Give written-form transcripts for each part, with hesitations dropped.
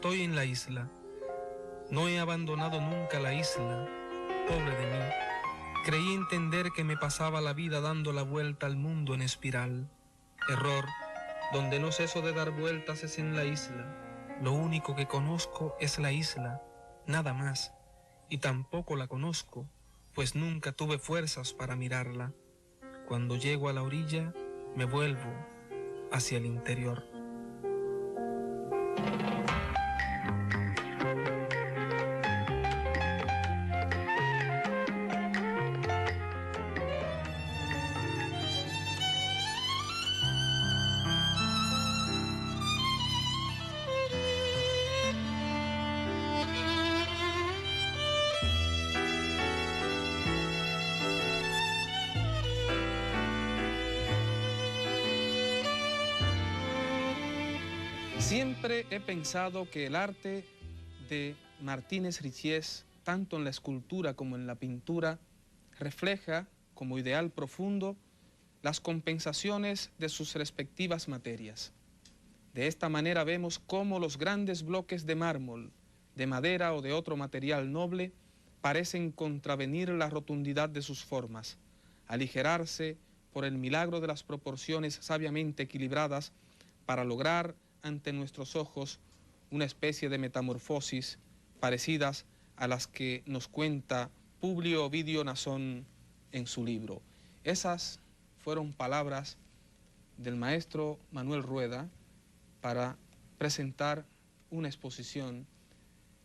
estoy en la isla. No he abandonado nunca la isla, pobre de mí. Creí entender que me pasaba la vida dando la vuelta al mundo en espiral. Error, donde no ceso de dar vueltas es en la isla. Lo único que conozco es la isla, nada más. Y tampoco la conozco, pues nunca tuve fuerzas para mirarla. Cuando llego a la orilla, me vuelvo hacia el interior. Siempre he pensado que el arte de Martínez Richies, tanto en la escultura como en la pintura, refleja como ideal profundo las compensaciones de sus respectivas materias. De esta manera vemos cómo los grandes bloques de mármol, de madera o de otro material noble parecen contravenir la rotundidad de sus formas, aligerarse por el milagro de las proporciones sabiamente equilibradas para lograr ante nuestros ojos una especie de metamorfosis parecidas a las que nos cuenta Publio Ovidio Nasón en su libro. Esas fueron palabras del maestro Manuel Rueda para presentar una exposición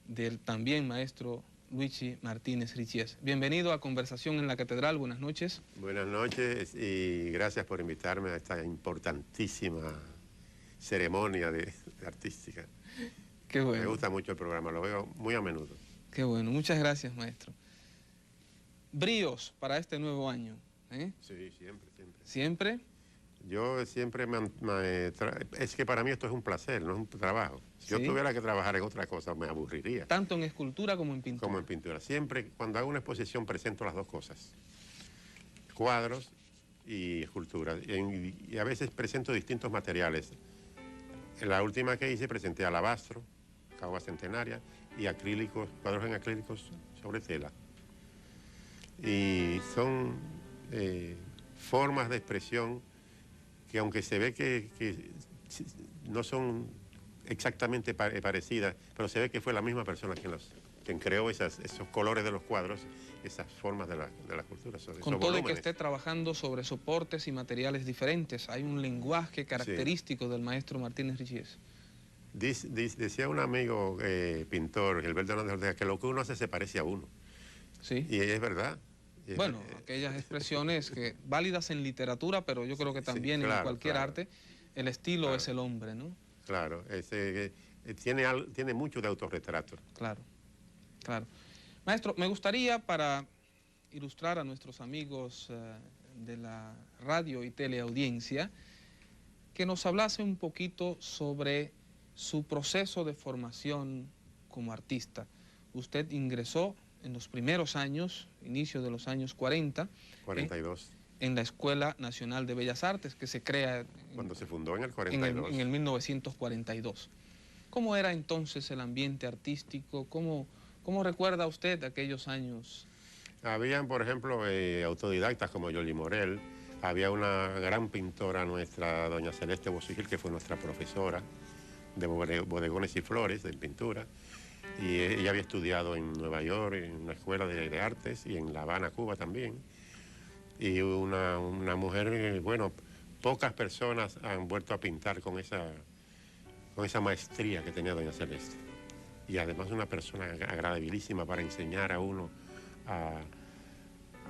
del también maestro Luigi Martínez Richies. Bienvenido a Conversación en la Catedral, buenas noches. Buenas noches y gracias por invitarme a esta importantísima ceremonia artística. Qué bueno. Me gusta mucho el programa, lo veo muy a menudo. Qué bueno, muchas gracias, maestro. Bríos para este nuevo año, ¿eh? Sí, siempre, siempre. ¿Siempre? Yo siempre es que para mí esto es un placer, no es un trabajo. Si yo ¿Sí? tuviera que trabajar en otra cosa, me aburriría. Tanto en escultura como en pintura. Como en pintura. Siempre, cuando hago una exposición, presento las dos cosas. Cuadros y escultura. Y a veces presento distintos materiales. En la última que hice presenté alabastro, caoba centenaria, y acrílicos, cuadros en acrílicos sobre tela. Y son formas de expresión que aunque se ve que no son exactamente parecidas, pero se ve que fue la misma persona quien creó esos colores de los cuadros, esas formas de la cultura. Con todo y que esté trabajando sobre soportes y materiales diferentes, hay un lenguaje característico del maestro Martínez Richies. Decía un amigo pintor, Gilberto Hernández Ortega, que lo que uno hace se parece a uno. Sí. Y es verdad. Bueno, aquellas expresiones que válidas en literatura, pero yo creo que también en cualquier arte, el estilo es el hombre, ¿no? Claro, tiene mucho de autorretrato. Claro, claro. Maestro, me gustaría, para ilustrar a nuestros amigos de la radio y teleaudiencia, que nos hablase un poquito sobre su proceso de formación como artista. Usted ingresó en los primeros años, inicio de los años 40. 42. En la Escuela Nacional de Bellas Artes, que se crea... Cuando se fundó en el 42. En el 1942. ¿Cómo era entonces el ambiente artístico? ¿Cómo recuerda usted aquellos años? Habían, por ejemplo, autodidactas como Yoli Morel. Había una gran pintora nuestra, doña Celeste Bocigil, que fue nuestra profesora de bodegones y flores, de pintura. Y ella había estudiado en Nueva York, en una escuela de artes, y en La Habana, Cuba también. Y una mujer, bueno, pocas personas han vuelto a pintar con esa maestría que tenía doña Celeste. Y además una persona agradabilísima para enseñar a uno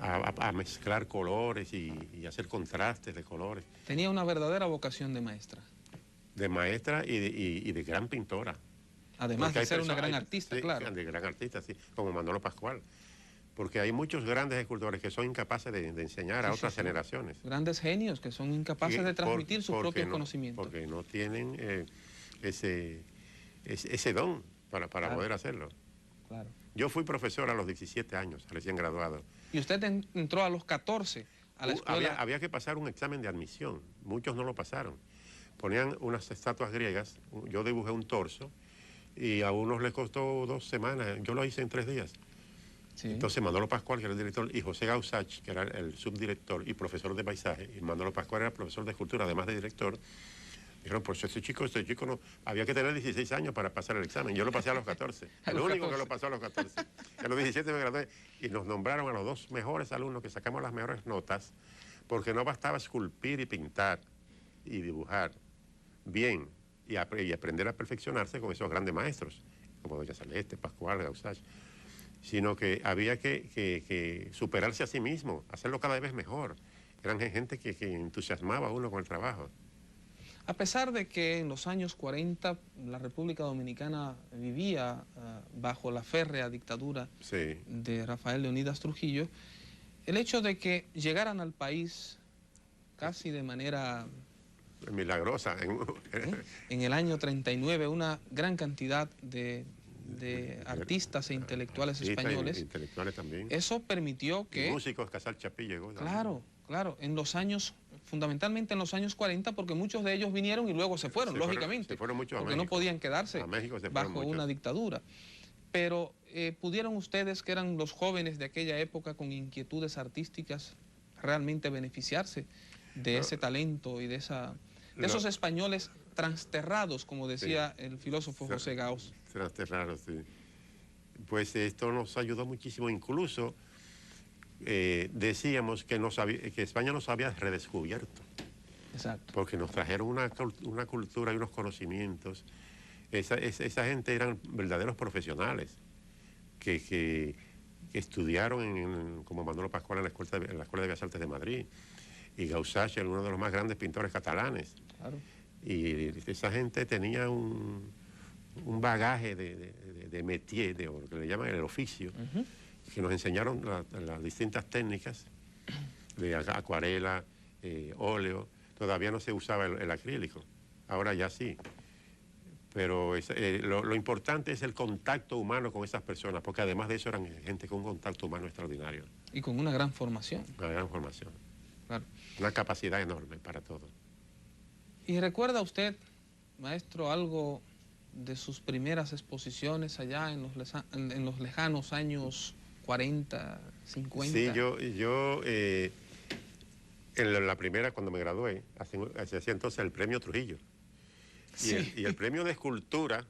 a mezclar colores y hacer contrastes de colores. Tenía una verdadera vocación de maestra. De maestra y de gran pintora. Además de ser una gran artista, sí, claro. De gran artista, sí, como Manolo Pascual. Porque hay muchos grandes escultores que son incapaces de enseñar a otras generaciones. Grandes genios que son incapaces de transmitir sus propios conocimientos. Porque no tienen ese don para poder hacerlo. Claro. Yo fui profesor a los 17 años, recién graduado. ¿Y usted entró a los 14 a la escuela? Había que pasar un examen de admisión. Muchos no lo pasaron. Ponían unas estatuas griegas, yo dibujé un torso, y a unos les costó 2 semanas, yo lo hice en 3 días. Sí. Entonces Manolo Pascual, que era el director, y José Gausach, que era el subdirector y profesor de paisaje, y Manolo Pascual era profesor de escultura, además de director, dijeron, pues este chico no, había que tener 16 años para pasar el examen. Yo lo pasé a los 14, el único que lo pasó a los 14. A los 17 me gradué y nos nombraron a los 2 mejores alumnos que sacamos las mejores notas, porque no bastaba esculpir y pintar y dibujar bien y aprender a perfeccionarse con esos grandes maestros, como Doña Celeste, Pascual, Gausach, sino que había que superarse a sí mismo, hacerlo cada vez mejor. Eran gente que entusiasmaba a uno con el trabajo. A pesar de que en los años 40 la República Dominicana vivía bajo la férrea dictadura Sí. de Rafael Leónidas Trujillo, el hecho de que llegaran al país casi de manera Milagrosa. en el año 39 una gran cantidad de artistas e intelectuales españoles, Intelectuales también. eso permitió que... Y músicos, Casal Chapí llegó. Claro, claro, en los años, fundamentalmente en los años 40, porque muchos de ellos vinieron y luego se fueron, lógicamente. Se fueron muchos a porque México. No podían quedarse a México se bajo muchos. una dictadura. Pero ¿pudieron ustedes, que eran los jóvenes de aquella época con inquietudes artísticas, realmente beneficiarse de ese talento y de esos españoles transterrados, como decía el filósofo José Gauss? Transterrados, sí. Pues esto nos ayudó muchísimo, incluso decíamos que España nos había redescubierto. Exacto. Porque nos trajeron una cultura y unos conocimientos. Esa gente eran verdaderos profesionales que estudiaron como Manolo Pascual en la Escuela de Bellas Artes de Madrid, y Gausach era uno de los más grandes pintores catalanes. Claro. Y esa gente tenía un bagaje de métier, de lo que le llaman el oficio, que nos enseñaron las distintas técnicas de acuarela, óleo. Todavía no se usaba el acrílico, ahora ya sí. Pero lo importante es el contacto humano con esas personas, porque además de eso eran gente con un contacto humano extraordinario. Y con una gran formación. Una gran formación. Claro. Una capacidad enorme para todo. ¿Y recuerda usted, maestro, algo de sus primeras exposiciones allá en los lejanos años 40, 50? Sí, yo en la primera, cuando me gradué, se hacía entonces el premio Trujillo. Sí. Y el premio de escultura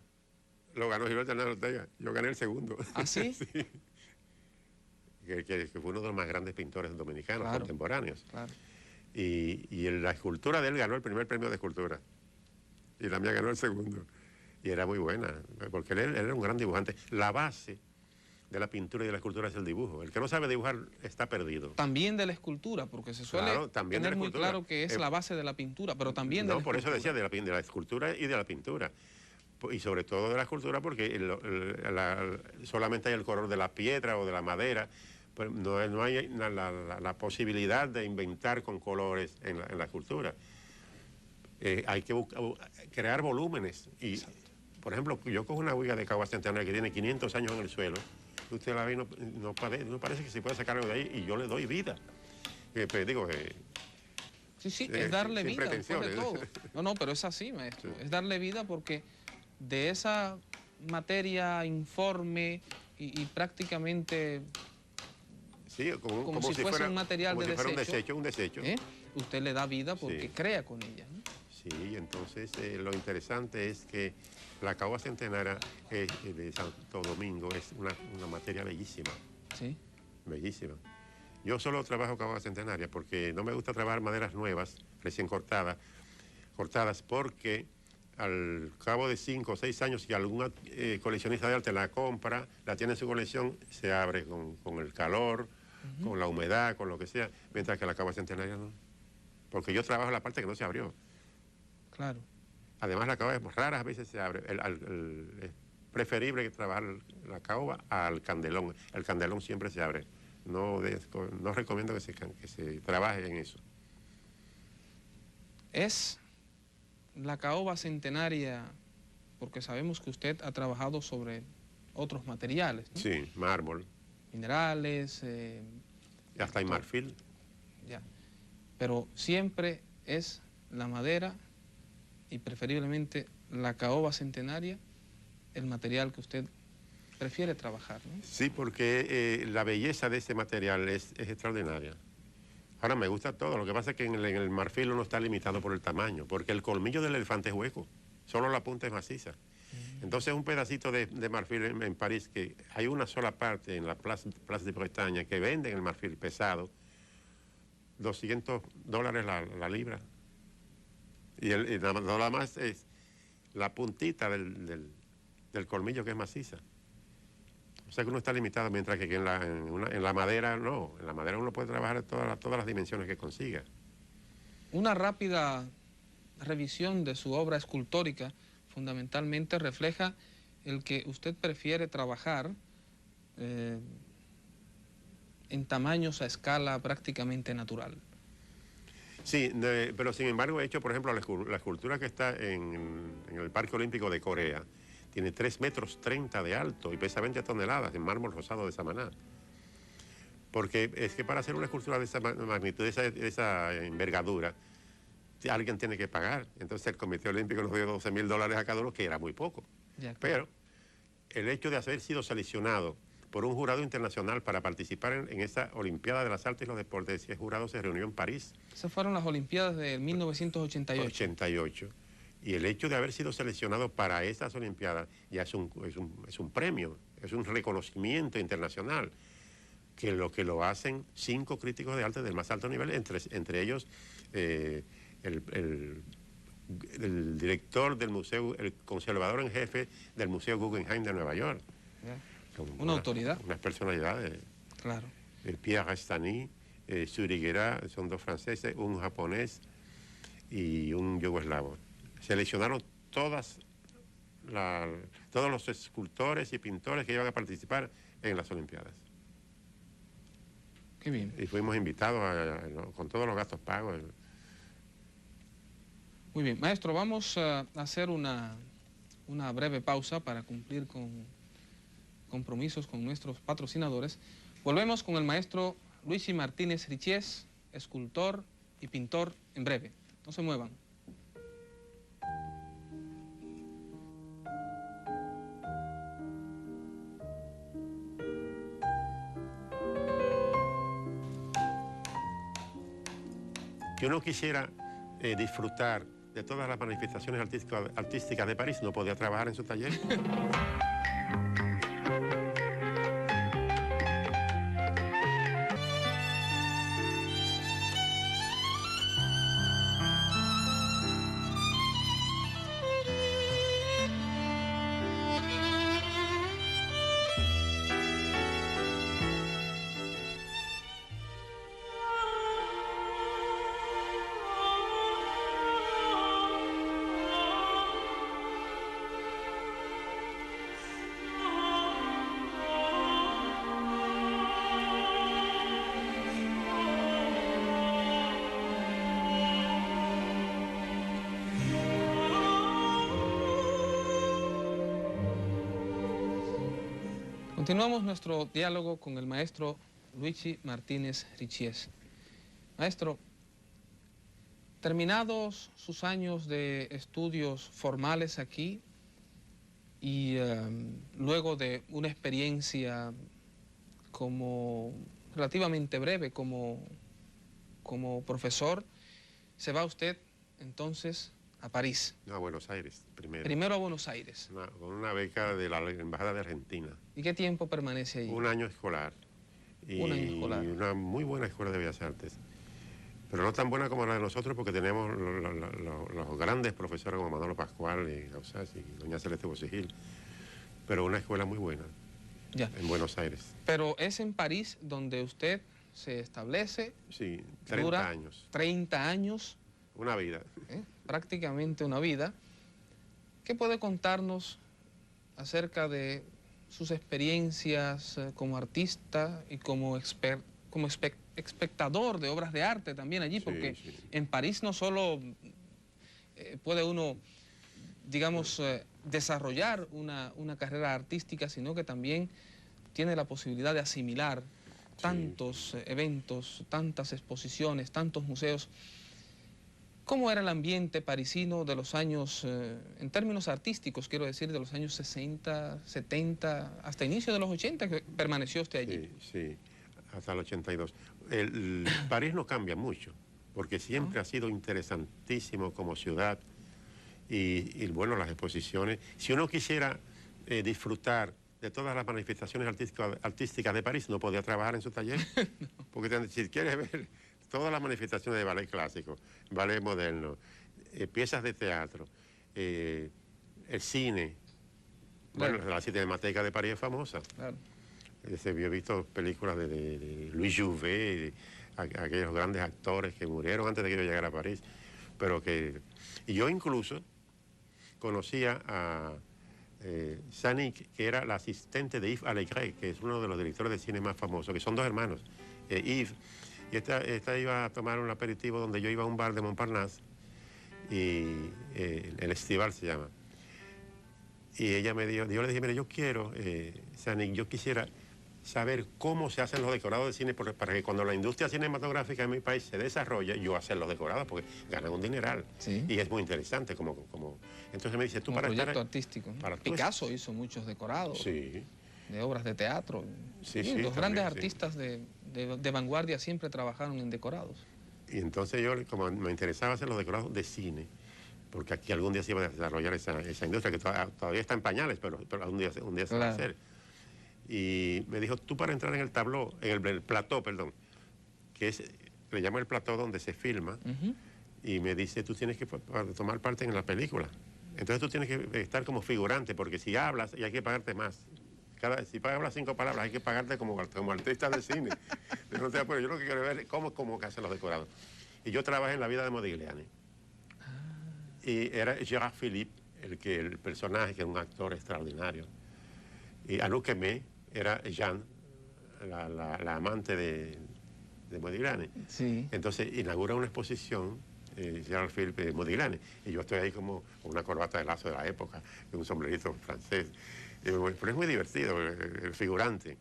lo ganó Gilberto Hernández Ortega. Yo gané el segundo. ¿Ah, sí? Sí. Que fue uno de los más grandes pintores dominicanos, claro, contemporáneos. Claro. Y en la escultura de él ganó el primer premio de escultura. Y la mía ganó el segundo. Y era muy buena, porque él era un gran dibujante. La base de la pintura y de la escultura es el dibujo. El que no sabe dibujar está perdido. También de la escultura, porque se suele tener muy claro que es la base de la pintura, pero también de la escultura. No, por eso decía de la escultura y de la pintura. Y sobre todo de la escultura, porque solamente hay el color de la piedra o de la madera. Pues no hay la posibilidad de inventar con colores en la escultura. Hay que crear volúmenes. Y, por ejemplo, yo cojo una huiga de caoba centenaria que tiene 500 años en el suelo. Usted la ve y no parece que se puede sacar algo de ahí, y yo le doy vida. Pues digo... sí, es darle vida, después de todo. No, pero es así, maestro. Sí. Es darle vida porque de esa materia informe y prácticamente... Sí, como si fuese un material de un desecho. Usted le da vida porque crea con ella, ¿no? Sí, entonces lo interesante es que la caoba centenaria de Santo Domingo es una materia bellísima. Sí. Bellísima. Yo solo trabajo caoba centenaria porque no me gusta trabajar maderas nuevas, recién cortadas, porque al cabo de 5 o 6 años, si algún coleccionista de arte la compra, la tiene en su colección, se abre con el calor, con la humedad, con lo que sea, mientras que la caoba centenaria no. Porque yo trabajo la parte que no se abrió. Claro. Además, la caoba raras veces se abre. Es preferible trabajar la caoba al candelón. El candelón siempre se abre. No recomiendo que se trabaje en eso. Es la caoba centenaria, porque sabemos que usted ha trabajado sobre otros materiales, ¿no? Sí, mármol. Minerales. Y hasta en marfil. Ya. Pero siempre es la madera y preferiblemente la caoba centenaria el material que usted prefiere trabajar, ¿no? Sí, porque la belleza de ese material es extraordinaria. Ahora, me gusta todo, lo que pasa es que en el marfil uno está limitado por el tamaño, porque el colmillo del elefante es hueco, solo la punta es maciza. Entonces un pedacito de marfil en París, que hay una sola parte en la Place de Bretaña que venden el marfil pesado, $200 la libra. Y nada más es la puntita del colmillo que es maciza. O sea que uno está limitado, mientras que en la madera no. En la madera uno puede trabajar todas las dimensiones que consiga. Una rápida revisión de su obra escultórica fundamentalmente refleja el que usted prefiere trabajar en tamaños a escala prácticamente natural. Sí, pero sin embargo he hecho, por ejemplo, la escultura que está en el Parque Olímpico de Corea. Tiene 3,30 metros de alto y pesa 20 toneladas en mármol rosado de Samaná. Porque es que para hacer una escultura de esa magnitud, de esa envergadura, alguien tiene que pagar. Entonces el Comité Olímpico nos dio $12,000 a cada uno, que era muy poco. Pero el hecho de haber sido seleccionado por un jurado internacional para participar en esa Olimpiada de las Artes y los Deportes, ese jurado se reunió en París. Esas fueron las Olimpiadas de 1988. 88. Y el hecho de haber sido seleccionado para esas Olimpiadas ya es un premio, es un reconocimiento internacional, que lo hacen 5 críticos de arte del más alto nivel, entre ellos el director del museo, el conservador en jefe del Museo Guggenheim de Nueva York. Una autoridad. Unas personalidades. Claro. Pierre Restany, Suriguera, son 2 franceses, un japonés y un yugoslavo. Seleccionaron todos los escultores y pintores que iban a participar en las Olimpiadas. Qué bien. Y fuimos invitados con todos los gastos pagos. Muy bien. Maestro, vamos a hacer una breve pausa para cumplir con compromisos con nuestros patrocinadores. Volvemos con el maestro Luigi Martínez Richies, escultor y pintor, en breve. No se muevan. Si uno quisiera disfrutar de todas las manifestaciones artísticas de París, no podía trabajar en su taller. Continuamos nuestro diálogo con el maestro Luigi Martínez Richies. Maestro, terminados sus años de estudios formales aquí y luego de una experiencia relativamente breve como profesor, se va usted entonces a París. No, a Buenos Aires, primero. Primero a Buenos Aires. Con una beca de la Embajada de Argentina. ¿Y qué tiempo permanece allí? Un año escolar. Un año escolar. Y una muy buena escuela de Bellas Artes. Pero no tan buena como la de nosotros, porque tenemos los grandes profesores como Manolo Pascual y Gausás y doña Celeste Bocigil. Pero una escuela muy buena. Ya. En Buenos Aires. Pero es en París donde usted se establece. Sí, 30 años. 30 años. Una vida. Prácticamente una vida. ¿Qué puede contarnos acerca de sus experiencias como artista y como espectador de obras de arte también allí? Porque sí. En París no solo puede uno, digamos, desarrollar una carrera artística, sino que también tiene la posibilidad de asimilar tantos eventos, tantas exposiciones, tantos museos. ¿Cómo era el ambiente parisino de los años, en términos artísticos, quiero decir, de los años 60, 70, hasta inicio de los 80, que permaneció usted allí? Sí, sí, hasta el 82. París no cambia mucho, porque siempre ha sido interesantísimo como ciudad y bueno, las exposiciones. Si uno quisiera disfrutar de todas las manifestaciones artísticas de París, no podía trabajar en su taller, porque si quieres ver todas las manifestaciones de ballet clásico, ballet moderno, piezas de teatro, el cine, Claro. bueno, la Cinemateca de París es famosa. Claro. Se vio visto películas de Louis Jouvet, aquellos grandes actores que murieron antes de que yo llegara a París, pero que... Y yo incluso conocía a Zanuck, que era la asistente de Yves Allégret, que es uno de los directores de cine más famosos, que son dos hermanos, Yves. Y esta iba a tomar un aperitivo donde yo iba a un bar de Montparnasse, y el Estival se llama. Y ella me dijo, yo le dije, mire, yo quiero, Zanuck, yo quisiera saber cómo se hacen los decorados de cine para que cuando la industria cinematográfica en mi país se desarrolle, yo hacer los decorados, porque ganan un dineral. Sí. Y es muy interesante Entonces me dice, tú Como para proyecto estar... artístico, ¿no? Para Picasso hizo muchos decorados. Sí. De obras de teatro. Sí, Sí, sí, los también, grandes sí. artistas de vanguardia siempre trabajaron en decorados. Y entonces yo, como me interesaba hacer los decorados de cine, porque aquí algún día se iba a desarrollar esa industria, que todavía está en pañales, pero algún día se va a hacer. Y me dijo, tú para entrar en el tabló, en el plató, perdón, que le llamo el plató donde se filma, y me dice, tú tienes que tomar parte en la película. Entonces tú tienes que estar como figurante, porque si hablas, y hay que pagarte más. Si hablas 5 palabras, hay que pagarte como artista de cine. Entonces, pues, yo lo que quiero ver es cómo que hacen los decorados. Y yo trabajé en La vida de Modigliani. Y era Gérard Philippe, el personaje, que es un actor extraordinario. Y Anouk Aimée era Jeanne, la amante de Modigliani. Sí. Entonces inaugura una exposición, Gérard Philippe de Modigliani, y yo estoy ahí como con una corbata de lazo de la época, un sombrerito francés. Pero es muy divertido, el figurante.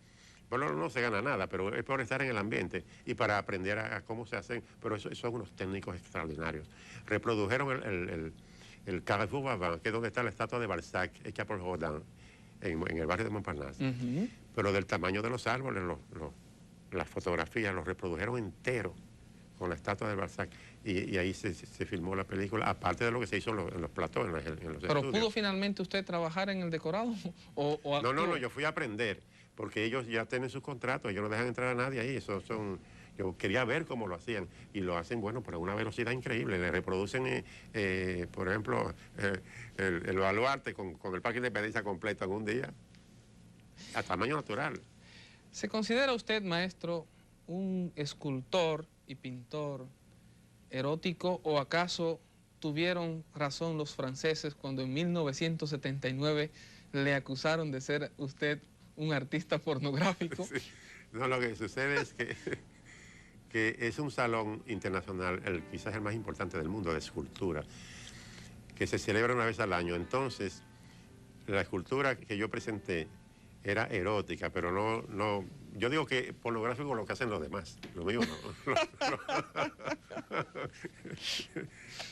Bueno, no se gana nada, pero es por estar en el ambiente y para aprender a cómo se hacen, pero son unos técnicos extraordinarios. Reprodujeron el Carrefour Bavin, que es donde está la estatua de Balzac, hecha por Rodin, en el barrio de Montparnasse. Pero del tamaño de los árboles, las fotografías, los reprodujeron entero con la estatua de Balzac. Y ahí se filmó la película, aparte de lo que se hizo en los platós, en los ¿Pero estudios. pudo finalmente usted trabajar en el decorado? No, yo fui a aprender, porque ellos ya tienen sus contratos, ellos no dejan entrar a nadie ahí, yo quería ver cómo lo hacían, y lo hacen, bueno, por una velocidad increíble, le reproducen, por ejemplo, el baluarte con el Parque de Independencia completo en un día, a tamaño natural. ¿Se considera usted, maestro, un escultor y pintor erótico, o acaso tuvieron razón los franceses cuando en 1979 le acusaron de ser usted un artista pornográfico? Sí. No, lo que sucede es que es un salón internacional, quizás el más importante del mundo, de escultura, que se celebra una vez al año. Entonces, la escultura que yo presenté era erótica, pero no yo digo que pornográfico es lo que hacen los demás, lo mío no.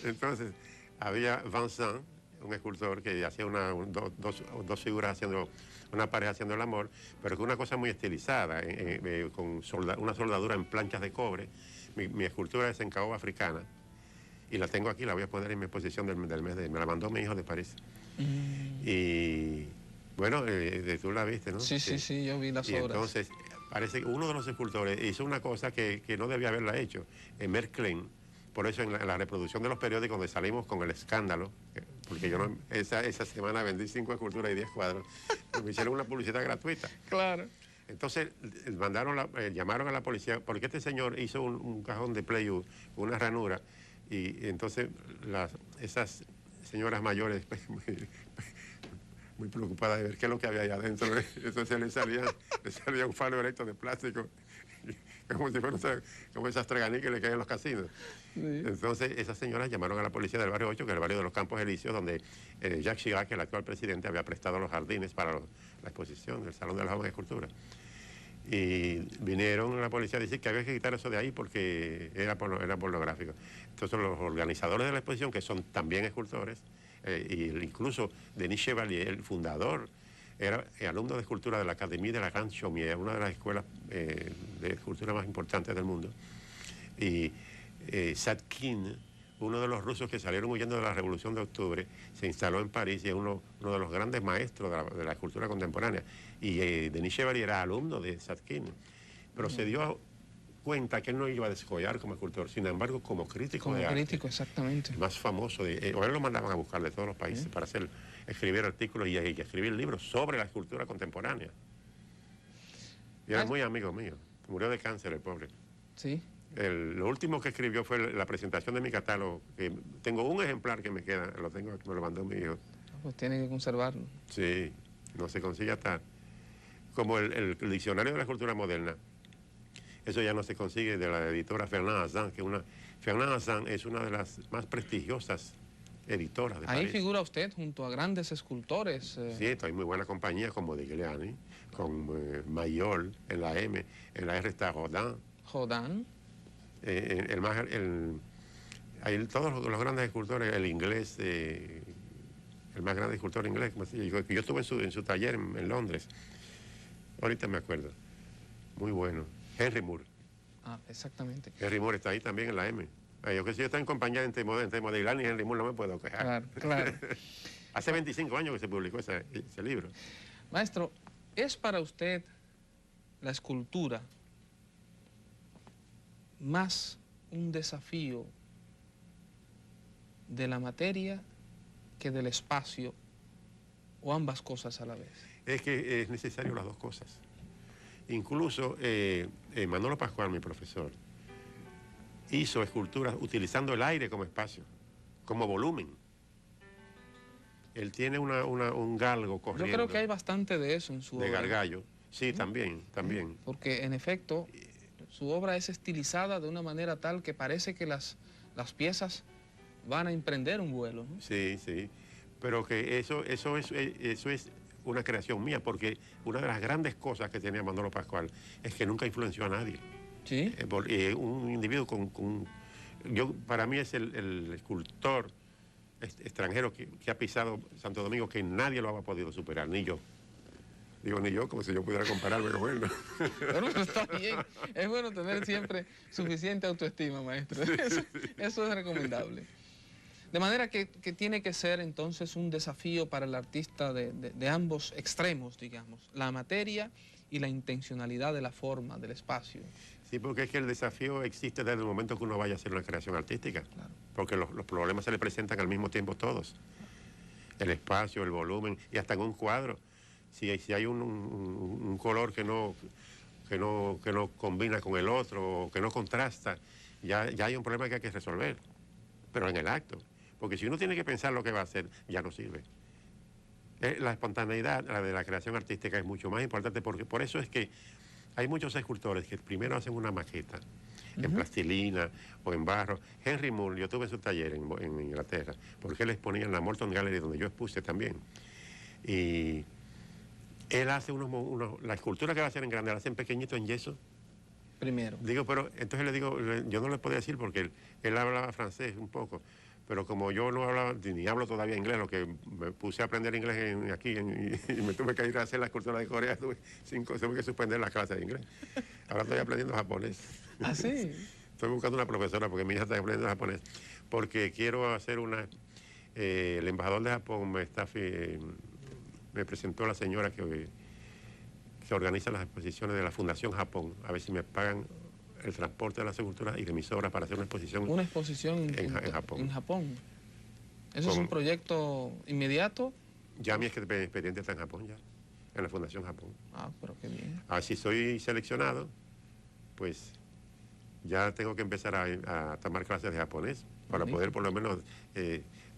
Entonces, había Vincent, un escultor que hacía dos figuras haciendo, una pareja haciendo el amor, pero con una cosa muy estilizada, con una soldadura en planchas de cobre. Mi escultura es en caoba africana, y la tengo aquí, la voy a poner en mi exposición del mes me la mandó mi hijo de París. Y bueno, tú la viste, ¿no? Sí, yo vi las obras. Entonces, parece que uno de los escultores hizo una cosa que no debía haberla hecho, en Merklin. Por eso en la reproducción de los periódicos donde salimos con el escándalo, porque yo esa semana vendí 5 esculturas y 10 cuadros, me hicieron una publicidad gratuita. Claro. Entonces llamaron a la policía, porque este señor hizo un cajón de Playwood, una ranura, y entonces esas señoras mayores muy preocupadas de ver qué es lo que había ahí adentro. Entonces le salía un falo erecto de plástico, como si fuera como esas treganiques que le caen en los casinos. Sí. Entonces esas señoras llamaron a la policía del barrio 8, que es el barrio de los Campos Elíseos, donde Jacques Chirac, el actual presidente, había prestado los jardines para la exposición del Salón de la Joven Escultura. Y vinieron la policía a decir que había que quitar eso de ahí porque era pornográfico. Entonces los organizadores de la exposición, que son también escultores, y incluso Denis Chevalier, el fundador, era alumno de escultura de la Académie de la Grande Chaumière, una de las escuelas de escultura más importantes del mundo. Y Satkin, uno de los rusos que salieron huyendo de la Revolución de Octubre, se instaló en París y es uno de los grandes maestros de la escultura contemporánea. Y Denis Chevalier era alumno de Satkin, pero se dio cuenta que él no iba a descollar como escultor, sin embargo como crítico de arte. Como crítico, exactamente. El más famoso, o él lo mandaban a buscar de todos los países para escribir artículos y escribir libros sobre la escultura contemporánea. Y era muy amigo mío, murió de cáncer el pobre. Sí. Lo último que escribió fue la presentación de mi catálogo, que tengo un ejemplar que me queda, me lo mandó mi hijo. Pues tiene que conservarlo. Sí, no se consigue hasta... Como el diccionario de la escultura moderna, eso ya no se consigue, de la editora Fernand Hazan, Fernand Hazan es una de las más prestigiosas editoras de París. Ahí figura usted junto a grandes escultores. Sí, estoy en muy buena compañía con Modigliani, con Mayol en la M, en la R está Rodin. Rodin. Todos los grandes escultores, el inglés, el más grande escultor inglés, yo estuve en su taller en Londres, ahorita me acuerdo, muy bueno, Henry Moore. Ah, exactamente. Henry Moore está ahí también en la M. Yo que si yo estoy en compañía entre Modigliani y Henry Moore no me puedo quejar. Claro, claro. Hace 25 años que se publicó ese libro. Maestro, ¿es para usted la escultura más un desafío de la materia que del espacio, o ambas cosas a la vez? Es que es necesario las dos cosas. Incluso Manolo Pascual, mi profesor, hizo esculturas utilizando el aire como espacio, como volumen. Él tiene un galgo corriendo. Yo creo que hay bastante de eso en su obra. De Gargallo. Sí, también. Porque en efecto, su obra es estilizada de una manera tal que parece que las piezas van a emprender un vuelo, ¿no? Sí, sí. Pero que eso es una creación mía, porque una de las grandes cosas que tenía Manolo Pascual es que nunca influenció a nadie. Sí. Un individuo para mí es el escultor extranjero que ha pisado Santo Domingo, que nadie lo ha podido superar, ni yo. Digo, ni yo, como si yo pudiera compararme con él. Bueno, está bien. Es bueno tener siempre suficiente autoestima, maestro. Eso es recomendable. De manera que tiene que ser entonces un desafío para el artista de ambos extremos, digamos, la materia y la intencionalidad de la forma, del espacio. Sí, porque es que el desafío existe desde el momento que uno vaya a hacer una creación artística. Claro. Porque los problemas se le presentan al mismo tiempo todos. El espacio, el volumen, y hasta en un cuadro. Si hay un color que no combina con el otro, o que no contrasta, ya hay un problema que hay que resolver. Pero en el acto. Porque si uno tiene que pensar lo que va a hacer, ya no sirve. La espontaneidad, la de la creación artística, es mucho más importante, porque por eso es que hay muchos escultores que primero hacen una maqueta, en plastilina o en barro. Henry Moore, yo tuve su taller en Inglaterra, porque él exponía en la Morton Gallery, donde yo expuse también. Y él hace la escultura que va a hacer en grande, la hace en pequeñito, en yeso. Primero. Digo, pero entonces le digo, yo no le podía decir porque él hablaba francés un poco, pero como yo no hablaba, ni hablo todavía inglés, lo que me puse a aprender inglés aquí y me tuve que ir a hacer la escultura de Corea, tuve que suspender las clases de inglés. Ahora estoy aprendiendo japonés. ¿Ah, sí? Estoy buscando una profesora porque mi hija está aprendiendo japonés, porque quiero hacer el embajador de Japón me presentó la señora que organiza las exposiciones de la Fundación Japón, a ver si me pagan el transporte de las esculturas y de mis obras para hacer una exposición. Una exposición en Japón. En Japón. ¿Eso es un proyecto inmediato? Ya mi expediente está en Japón ya, en la Fundación Japón. Ah, pero qué bien. Si soy seleccionado, pues ya tengo que empezar a tomar clases de japonés para poder por lo menos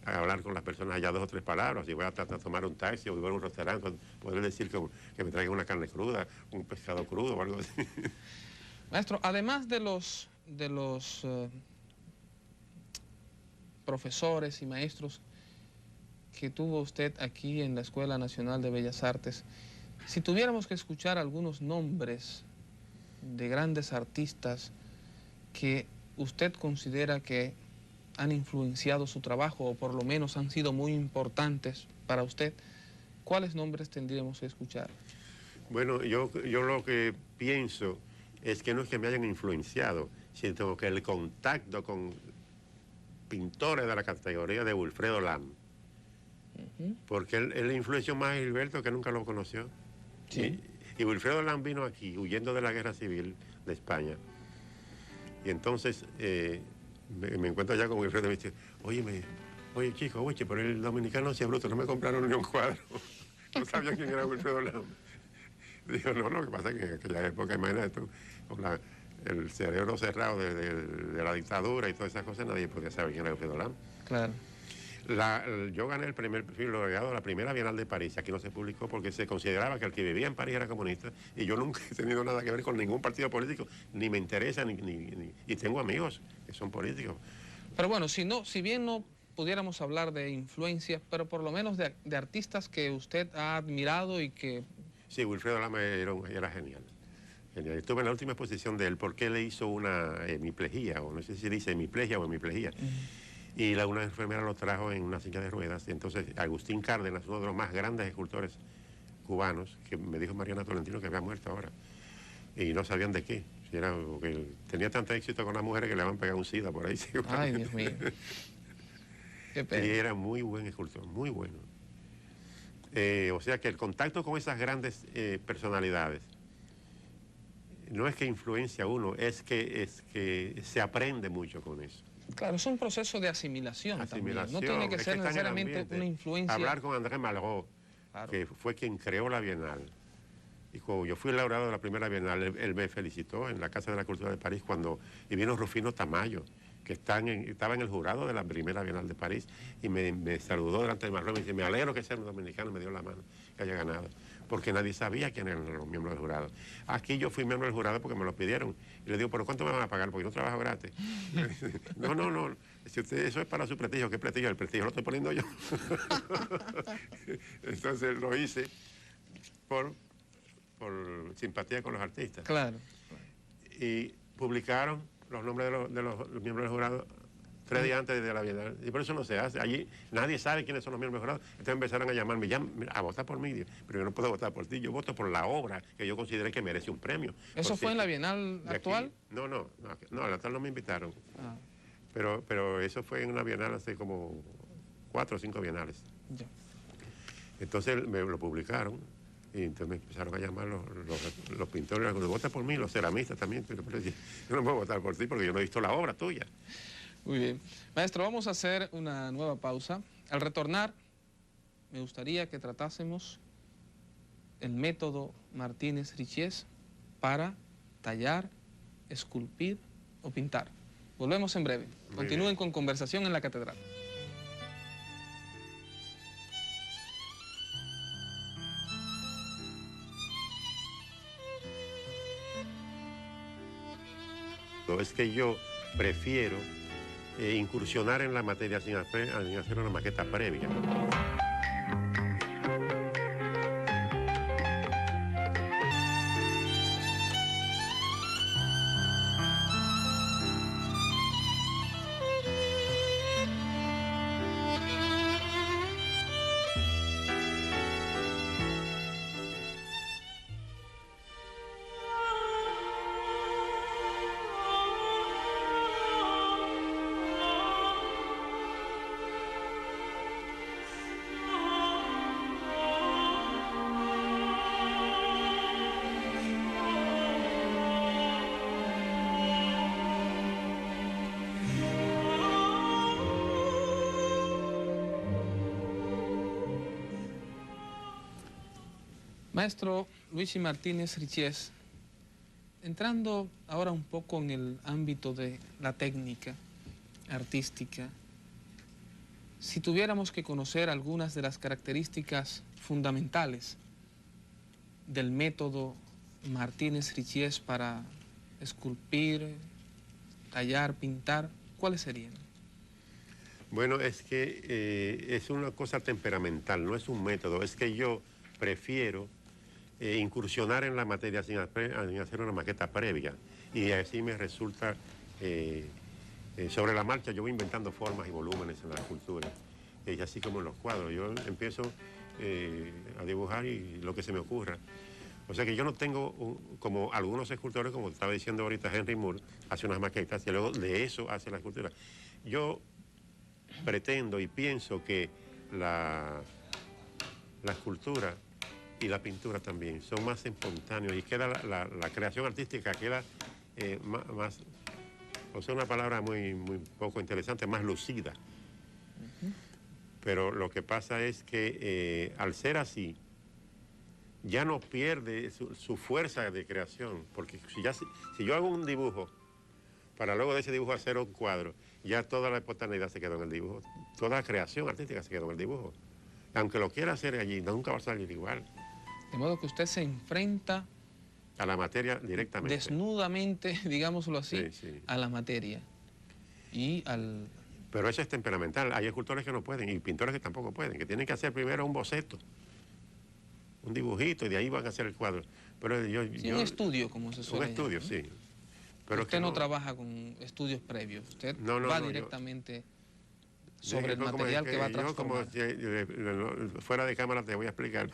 hablar con las personas allá 2 o 3 palabras. Si voy a tratar de tomar un taxi o voy a un restaurante, poder decir que me traigan una carne cruda, un pescado crudo o algo así. Maestro, además de los profesores y maestros que tuvo usted aquí en la Escuela Nacional de Bellas Artes, si tuviéramos que escuchar algunos nombres de grandes artistas que usted considera que han influenciado su trabajo o por lo menos han sido muy importantes para usted, ¿cuáles nombres tendríamos que escuchar? Bueno, yo lo que pienso es que no es que me hayan influenciado, sino que el contacto con pintores de la categoría de Wilfredo Lam, porque él influenció más a Gilberto, que nunca lo conoció. Sí. Y Wilfredo Lam vino aquí huyendo de la guerra civil de España. Y entonces me encuentro allá con Wilfredo y me dice, oye chico, oye, pero el dominicano hacía bruto, no me compraron ni un cuadro. No sabían quién era Wilfredo Lam. Digo, no, lo que pasa es que en aquella época, imagínate tú, con el cerebro cerrado de la dictadura y todas esas cosas, nadie podía saber quién era Wilfredo Lam. Claro. Yo gané el primer laureado de la primera Bienal de París. Aquí no se publicó porque se consideraba que el que vivía en París era comunista, y yo nunca he tenido nada que ver con ningún partido político, ni me interesa, y tengo amigos que son políticos. Pero bueno, si bien no pudiéramos hablar de influencias, pero por lo menos de artistas que usted ha admirado y que... Sí, Wilfredo Lam era genial. Genial. Estuve en la última exposición de él porque le hizo una hemiplegia, o no sé si dice hemiplegia o hemiplegia. Y una enfermera lo trajo en una silla de ruedas. Y entonces Agustín Cárdenas, uno de los más grandes escultores cubanos, que me dijo Mariana Tolentino que había muerto ahora. Y no sabían de qué. Porque tenía tanto éxito con las mujeres que le habían pegado un sida por ahí. Ay, Dios mío. Qué pena. Y era muy buen escultor, muy bueno. O sea que el contacto con esas grandes personalidades no es que influencia a uno, es que se aprende mucho con eso. Claro, es un proceso de asimilación también. No tiene que ser necesariamente una influencia. Hablar con André Malraux, claro, que fue quien creó la Bienal. Y cuando yo fui el laureado de la primera Bienal, él me felicitó en la Casa de la Cultura de París y vino Rufino Tamayo, que estaba en el jurado de la primera Bienal de París, y me saludó delante de Malraux y me dice, me alegro que sea un dominicano, me dio la mano, que haya ganado, porque nadie sabía quién eran los miembros del jurado. Aquí yo fui miembro del jurado porque me lo pidieron, y le digo, ¿pero cuánto me van a pagar? Porque yo no trabajo gratis. No, si usted, eso es para su prestigio. ¿Qué prestigio? El prestigio lo estoy poniendo yo. Entonces lo hice por simpatía con los artistas. Claro. Y publicaron los nombres de los miembros del jurado 3 días antes de la Bienal. Y por eso no se hace. Allí nadie sabe quiénes son los miembros del jurado. Entonces empezaron a llamarme a votar por mí. Pero yo no puedo votar por ti. Yo voto por la obra que yo consideré que merece un premio. ¿Eso fue en la Bienal actual? No, la actual no me invitaron. Pero eso fue en una Bienal hace como 4 o 5 bienales. Ya. Entonces me lo publicaron. Y entonces me empezaron a llamar los pintores, vota por mí, los ceramistas también, pero yo no puedo votar por ti porque yo no he visto la obra tuya. Muy bien. Maestro, vamos a hacer una nueva pausa. Al retornar, me gustaría que tratásemos el método Martínez-Richies para tallar, esculpir o pintar. Volvemos en breve. Continúen con Conversación en la Catedral. Es que yo prefiero incursionar en la materia sin hacer una maqueta previa. Maestro Luigi Martínez-Richies, entrando ahora un poco en el ámbito de la técnica artística, si tuviéramos que conocer algunas de las características fundamentales del método Martínez-Richies para esculpir, tallar, pintar, ¿cuáles serían? Bueno, es que es una cosa temperamental, no es un método, es que yo prefiero incursionar en la materia sin hacer una maqueta previa. Y así me resulta, sobre la marcha yo voy inventando formas y volúmenes en la escultura. Y así como en los cuadros, yo empiezo a dibujar y lo que se me ocurra. O sea que yo no tengo, como algunos escultores, como estaba diciendo ahorita Henry Moore, hace unas maquetas y luego de eso hace la escultura. Yo pretendo y pienso que la escultura y la pintura también son más espontáneos y queda la creación artística queda más, o sea, una palabra muy poco interesante, más lucida. Pero lo que pasa es que al ser así, ya no pierde su fuerza de creación, porque si yo hago un dibujo, para luego de ese dibujo hacer un cuadro, ya toda la espontaneidad se quedó en el dibujo, toda la creación artística se quedó en el dibujo. Aunque lo quiera hacer allí, nunca va a salir igual. De modo que usted se enfrenta a la materia directamente. Desnudamente, digámoslo así, sí, sí. A la materia. Y al... Pero eso es temperamental. Hay escultores que no pueden y pintores que tampoco pueden, que tienen que hacer primero un boceto, un dibujito y de ahí van a hacer el cuadro. Pero un estudio, como se suele decir. Un estudio, llamar, ¿no? sí. Pero usted no trabaja con estudios previos, usted va directamente sobre el material que va a transformar. Yo como fuera de cámara te voy a explicar,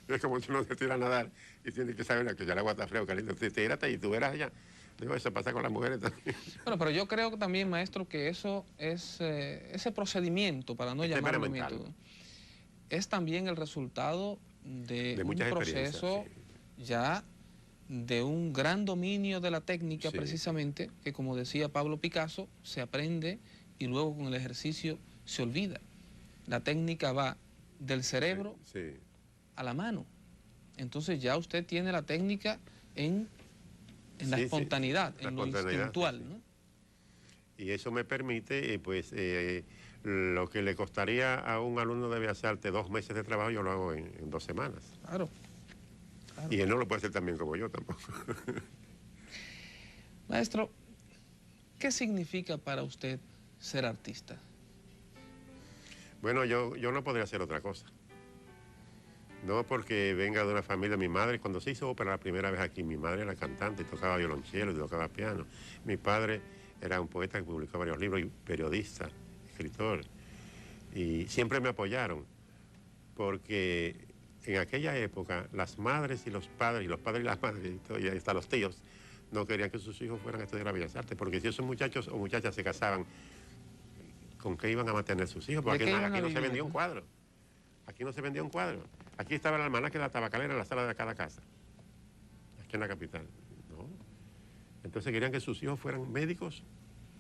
es como si uno se tira a nadar y tienes que saber que ya el agua está fría o caliente, tírate y tú verás allá. Digo, eso pasa con las mujeres también. Bueno, pero yo creo también, maestro, que eso es, ese procedimiento, para no llamarlo método, es también el resultado de un proceso ya de un gran dominio de la técnica, precisamente, que como decía Pablo Picasso, se aprende y luego con el ejercicio se olvida. La técnica va del cerebro a la mano. Entonces ya usted tiene la técnica en la espontaneidad, en lo instintual, ¿no? Y eso me permite, pues, lo que le costaría a un alumno de Bellas Artes 2 meses de trabajo, yo lo hago en 2 semanas. Claro. Y él no lo puede hacer tan bien como yo tampoco. Maestro, ¿qué significa para usted ser artista? Bueno, yo no podría hacer otra cosa. No porque venga de una familia, mi madre, cuando se hizo ópera la primera vez aquí, mi madre era cantante, tocaba violonchelo y tocaba piano. Mi padre era un poeta que publicó varios libros y periodista, escritor. Y siempre me apoyaron, porque en aquella época las madres y los padres y las madres, y hasta los tíos, no querían que sus hijos fueran a estudiar a Bellas Artes, porque si esos muchachos o muchachas se casaban, ¿con qué iban a mantener sus hijos? Porque aquí no se vendía un cuadro. Aquí no se vendía un cuadro. Aquí estaba el almanaque de la tabacalera en la sala de cada casa, aquí en la capital. ¿No? Entonces querían que sus hijos fueran médicos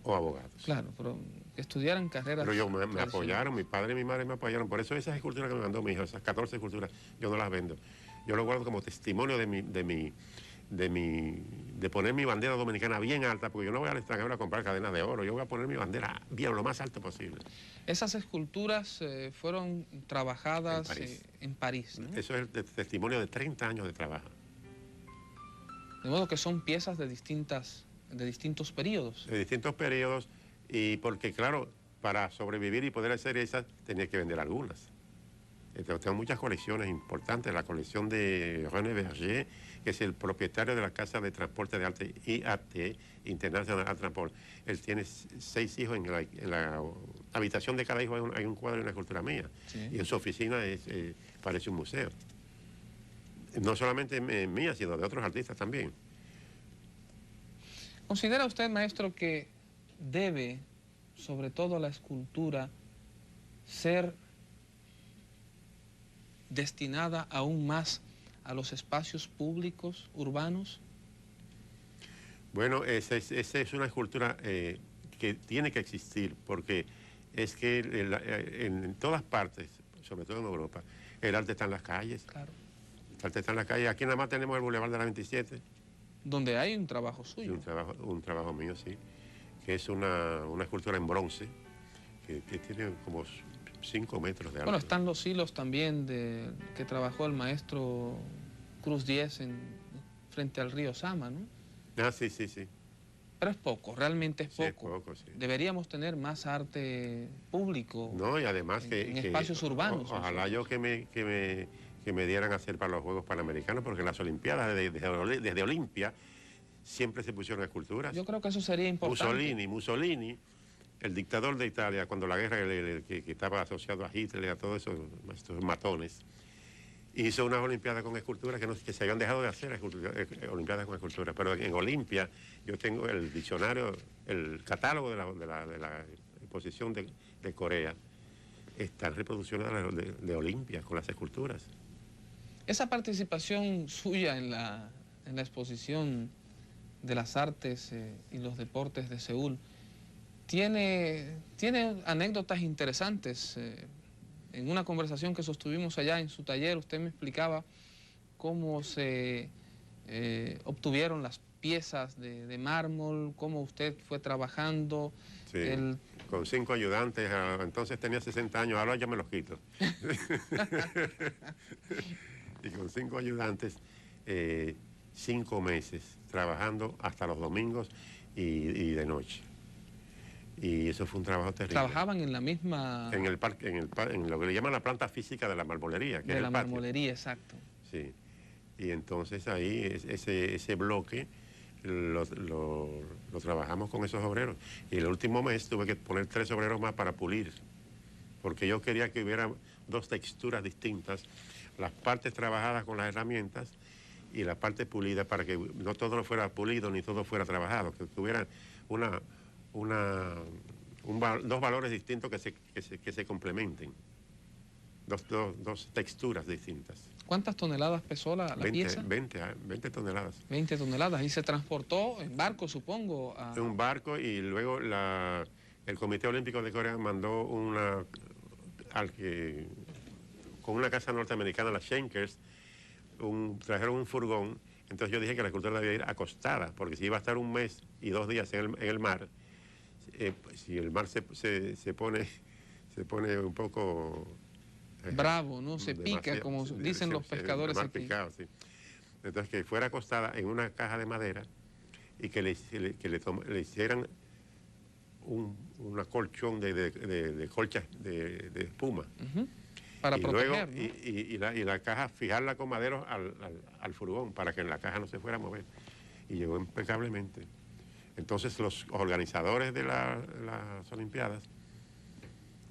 o abogados. Claro, pero que estudiaran carreras. Pero me apoyaron, mi padre y mi madre me apoyaron. Por eso esas esculturas que me mandó mi hijo, esas 14 esculturas, yo no las vendo. Yo lo guardo como testimonio de poner mi bandera dominicana bien alta, porque yo no voy al extranjero a comprar cadenas de oro, yo voy a poner mi bandera bien, lo más alto posible. Esas esculturas fueron trabajadas en París, ¿no? Eso es el testimonio de 30 años de trabajo. De modo que son piezas de distintos periodos. De distintos periodos, y porque claro, para sobrevivir y poder hacer esas, tenía que vender algunas. Entonces, tengo muchas colecciones importantes, la colección de René Berger, que es el propietario de la Casa de Transporte de Arte IAT, International Transport. Él tiene 6 hijos, en la habitación de cada hijo hay un cuadro y una escultura mía. Sí. Y en su oficina parece un museo. No solamente mía, sino de otros artistas también. ¿Considera usted, maestro, que debe, sobre todo la escultura, ser destinada aún más a los espacios públicos, urbanos? Bueno, esa es una escultura que tiene que existir, porque es que en todas partes, sobre todo en Europa, el arte está en las calles. Claro. El arte está en las calles. Aquí nada más tenemos el Boulevard de la 27. Donde hay un trabajo suyo. Sí, un trabajo mío, sí. Que es una escultura en bronce, que tiene como 5 metros de alto. Bueno, están los hilos también que trabajó el maestro Cruz Diez frente al río Sama, ¿no? Ah, sí, sí, sí. Pero es poco, realmente es poco. Sí, es poco, sí. Deberíamos tener más arte público. No, y además en espacios urbanos. Ojalá yo que que me dieran a hacer para los Juegos Panamericanos, porque en las Olimpiadas, desde Olimpia, siempre se pusieron esculturas. Yo creo que eso sería importante. Mussolini, el dictador de Italia, cuando la guerra que estaba asociado a Hitler, a todos estos matones, hizo unas Olimpiadas con esculturas que se habían dejado de hacer, Olimpiadas con esculturas. Pero en Olimpia yo tengo el diccionario, el catálogo de la exposición de Corea, están reproducciones de Olimpia con las esculturas. Esa participación suya en la exposición de las artes y los deportes de Seúl tiene anécdotas interesantes. En una conversación que sostuvimos allá en su taller, usted me explicaba cómo se obtuvieron las piezas de mármol, cómo usted fue trabajando. Sí, con 5 ayudantes, entonces tenía 60 años, ahora ya me los quito. Y con 5 ayudantes, 5 meses, trabajando hasta los domingos y de noche. Y eso fue un trabajo terrible. ¿Trabajaban en la misma...? En el parque, en lo que le llaman la planta física de la marmolería, que es el patio. De la marmolería, exacto. Sí. Y entonces ahí ese bloque lo trabajamos con esos obreros. Y el último mes tuve que poner 3 obreros más para pulir, porque yo quería que hubiera 2 texturas distintas, las partes trabajadas con las herramientas y la parte pulida, para que no todo fuera pulido ni todo fuera trabajado, que hubiera dos valores distintos que se complementen, dos texturas distintas. ¿Cuántas toneladas pesó la pieza? 20 toneladas. 20 toneladas. ¿Y se transportó en barco, supongo? En un barco, y luego el Comité Olímpico de Corea mandó con una casa norteamericana, la Schenkers, trajeron un furgón. Entonces yo dije que la escultura debía ir acostada, porque si iba a estar 1 mes y 2 días en el mar, si el mar se pone un poco... bravo, ¿no? Se pica, como dicen los pescadores aquí. Picado, sí. Entonces, que fuera acostada en una caja de madera y que le hicieran una colchón de colchas de espuma. Para y proteger, luego, ¿no? y la caja fijarla con maderos al furgón para que la caja no se fuera a mover. Y llegó impecablemente. Entonces los organizadores de las Olimpiadas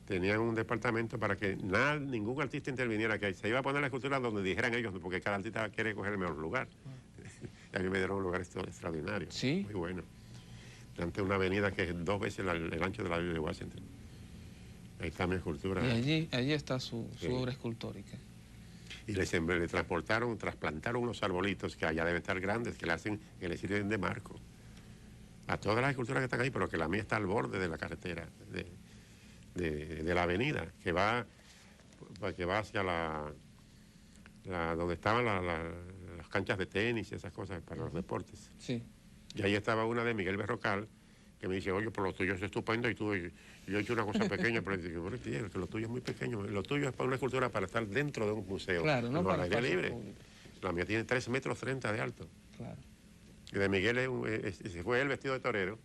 tenían un departamento para que ningún artista interviniera, que se iba a poner la escultura donde dijeran ellos, porque cada artista quiere coger el mejor lugar. Y a mí me dieron un lugar extraordinario, sí, muy bueno, ante una avenida que es 2 veces el ancho de la Biblia de Washington. Ahí está mi escultura. Y allí está su obra escultórica. Y le trasplantaron unos arbolitos que allá deben estar grandes, que le sirven de marco a todas las esculturas que están ahí, pero que la mía está al borde de la carretera, de la avenida, que va hacia donde estaban las canchas de tenis y esas cosas para los deportes. Sí. Y ahí estaba una de Miguel Berrocal, que me dice, oye, por lo tuyo es estupendo, y yo he hecho una cosa pequeña, pero dice, bueno, tío, que lo tuyo es muy pequeño, lo tuyo es para una escultura para estar dentro de un museo, claro, no para al aire libre. Público. La mía tiene 3,30 metros de alto. Claro. Y de Miguel se fue el vestido de torero,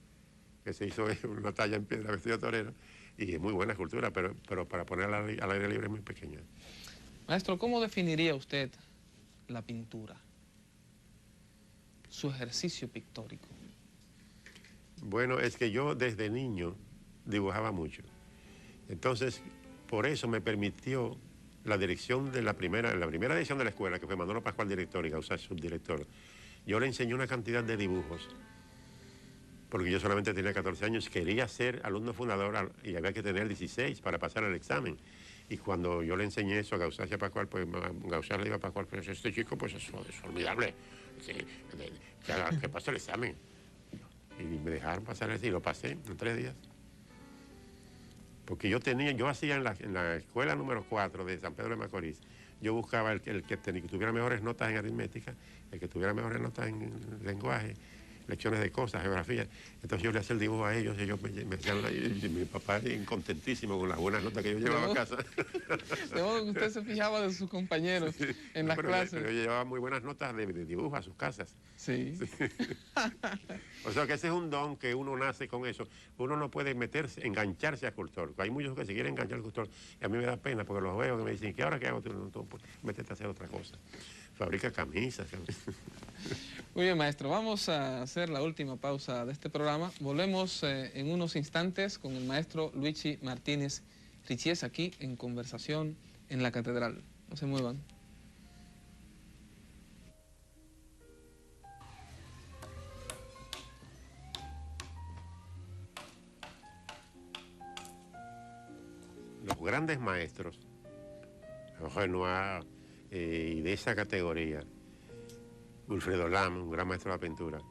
que se hizo una talla en piedra vestido de torero, y es muy buena escultura, pero para ponerla al aire libre es muy pequeña. Maestro, ¿cómo definiría usted la pintura? Su ejercicio pictórico. Bueno, es que yo desde niño dibujaba mucho. Entonces, por eso me permitió la dirección de la primera edición de la escuela, que fue Manolo Pascual director y Gausach subdirector. Yo le enseñé una cantidad de dibujos, porque yo solamente tenía 14 años, quería ser alumno fundador y había que tener 16 para pasar el examen. Y cuando yo le enseñé eso a Gausach y a Pascual, pues Gausach le iba a Pascual, pues este chico, pues es olvidable, que pase el examen. Y me dejaron pasar ese y lo pasé en 3 días. Porque yo hacía en la escuela número 4 de San Pedro de Macorís, yo buscaba el que tuviera mejores notas en aritmética, el que tuviera mejores notas en lenguaje, lecciones de cosas, geografía. Entonces yo le hacía el dibujo a ellos y ellos me hacían y mi papá contentísimo con las buenas notas que yo llevaba a casa. De modo que usted se fijaba de sus compañeros en las clases. Pero yo llevaba muy buenas notas de dibujo a sus casas. Sí. O sea que ese es un don que uno nace con eso. Uno no puede engancharse a escultor. Hay muchos que se quieren enganchar al escultor y a mí me da pena porque los veo que me dicen, ¿qué ahora qué hago? Tú métete a hacer otra cosa. Fabrica camisas. Muy bien, maestro. Vamos a hacer la última pausa de este programa. Volvemos en unos instantes con el maestro Luigi Martínez Richies aquí en Conversación en la Catedral. No se muevan. Los grandes maestros, Renoir y de esa categoría, Wilfredo Lam, un gran maestro de la pintura,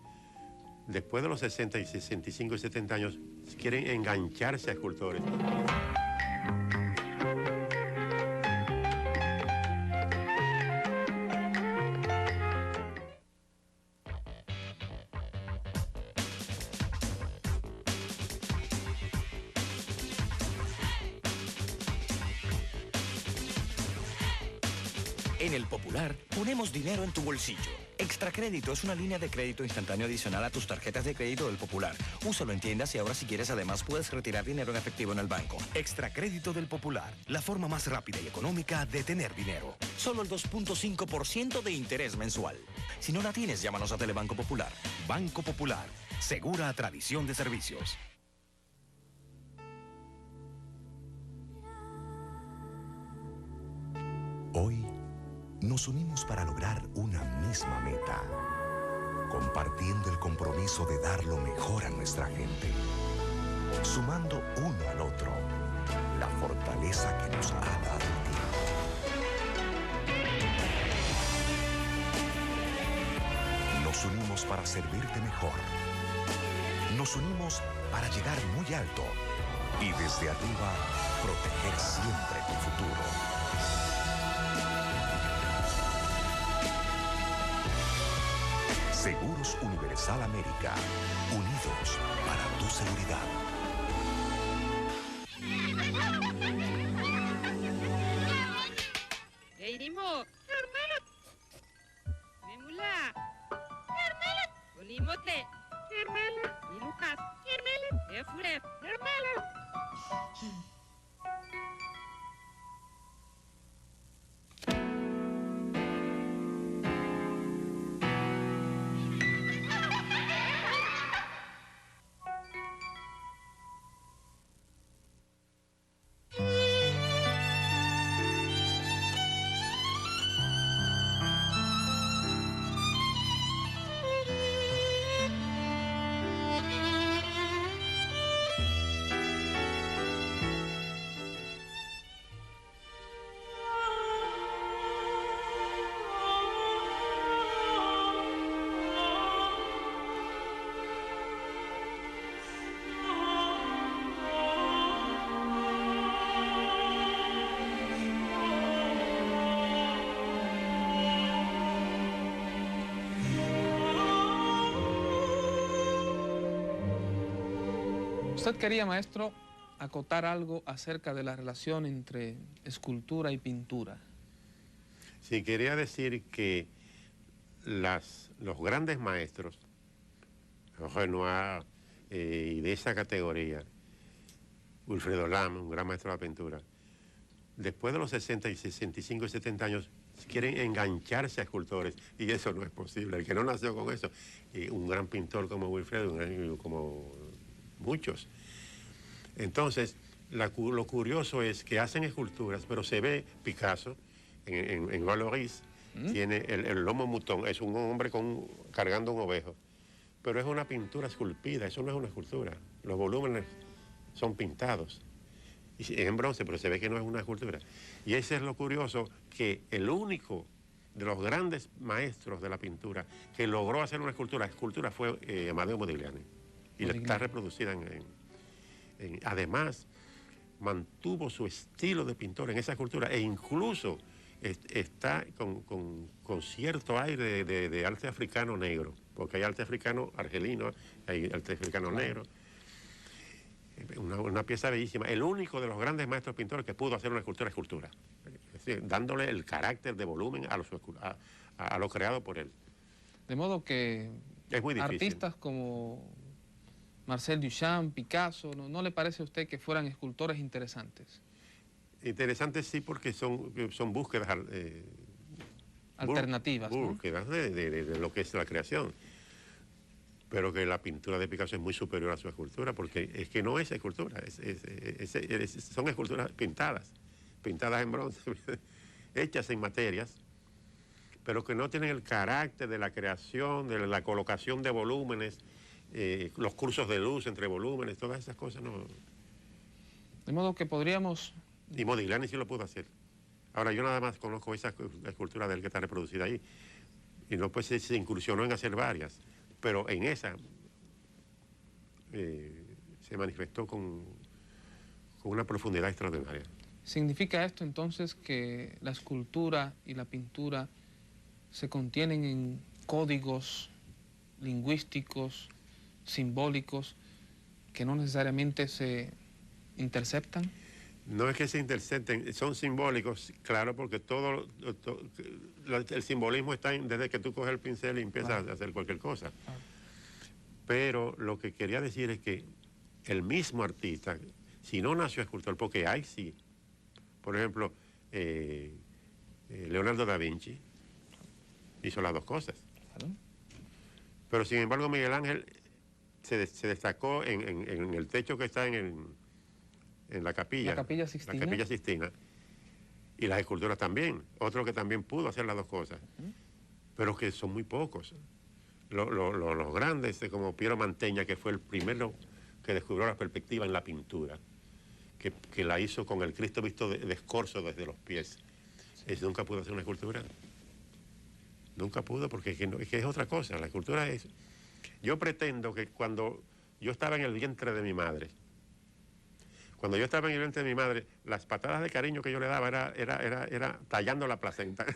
después de los 60 y 65 y 70 años, quieren engancharse a escultores. En el Popular, ponemos dinero en tu bolsillo. Extracrédito es una línea de crédito instantáneo adicional a tus tarjetas de crédito del Popular. Úsalo en tiendas y ahora si quieres además puedes retirar dinero en efectivo en el banco. Extracrédito del Popular, la forma más rápida y económica de tener dinero. Solo el 2.5% de interés mensual. Si no la tienes, llámanos a Telebanco Popular. Banco Popular, segura tradición de servicios. Hoy nos unimos para lograr una misma meta, compartiendo el compromiso de dar lo mejor a nuestra gente, sumando uno al otro la fortaleza que nos ha dado el tiempo. Nos unimos para servirte mejor. Nos unimos para llegar muy alto y desde arriba proteger siempre tu futuro. Seguros Universal América, unidos para tu seguridad. Eirimo, Memula, Olimote, y Lucas, Efure, Usted quería, maestro, acotar algo acerca de la relación entre escultura y pintura. Sí, quería decir que los grandes maestros, Renoir y de esa categoría, Wilfredo Lam, un gran maestro de la pintura, después de los 60 y 65 y 70 años, quieren engancharse a escultores, y eso no es posible. El que no nació con eso, y un gran pintor como Wilfredo, como muchos. Entonces, lo curioso es que hacen esculturas, pero se ve Picasso en Valoris, tiene el lomo mutón, es un hombre cargando un ovejo, pero es una pintura esculpida, eso no es una escultura. Los volúmenes son pintados, y en bronce, pero se ve que no es una escultura. Y ese es lo curioso, que el único de los grandes maestros de la pintura que logró hacer una escultura fue Amadeo Modigliani. Y está reproducida además, mantuvo su estilo de pintor en esa escultura e incluso está con cierto aire de arte africano negro, porque hay arte africano argelino, hay arte africano negro. Una pieza bellísima, el único de los grandes maestros pintores que pudo hacer una escultura, es decir, dándole el carácter de volumen a lo creado por él. De modo que es muy difícil. Artistas como Marcel Duchamp, Picasso, ¿no le parece a usted que fueran escultores interesantes? Interesantes sí, porque son búsquedas alternativas, búsquedas, ¿no? de lo que es la creación. Pero que la pintura de Picasso es muy superior a su escultura, porque es que no es escultura, son esculturas pintadas en bronce, hechas en materias, pero que no tienen el carácter de la creación, de la colocación de volúmenes, los cursos de luz entre volúmenes, todas esas cosas no. De modo que podríamos... Y Modigliani sí lo pudo hacer. Ahora, yo nada más conozco esa escultura de él que está reproducida ahí, y no, pues se incursionó en hacer varias. Pero en esa se manifestó con una profundidad extraordinaria. ¿Significa esto entonces que la escultura y la pintura se contienen en códigos lingüísticos, simbólicos, que no necesariamente se interceptan? No es que se intercepten, son simbólicos, claro, porque el simbolismo está desde que tú coges el pincel y empiezas a hacer cualquier cosa. Pero lo que quería decir es que el mismo artista, si no nació escultor, porque hay sí, por ejemplo, Leonardo da Vinci hizo las dos cosas. Pero sin embargo Miguel Ángel se destacó en el techo que está en la Capilla Sixtina. La Capilla Sixtina. Y las esculturas también. Otro que también pudo hacer las dos cosas. Pero que son muy pocos. Los grandes, como Piero Mantegna, que fue el primero que descubrió la perspectiva en la pintura, que la hizo con el Cristo visto de escorzo desde los pies. Ese nunca pudo hacer una escultura. Nunca pudo, porque es que es otra cosa. La escultura es... Yo pretendo que cuando yo estaba en el vientre de mi madre, las patadas de cariño que yo le daba era tallando la placenta.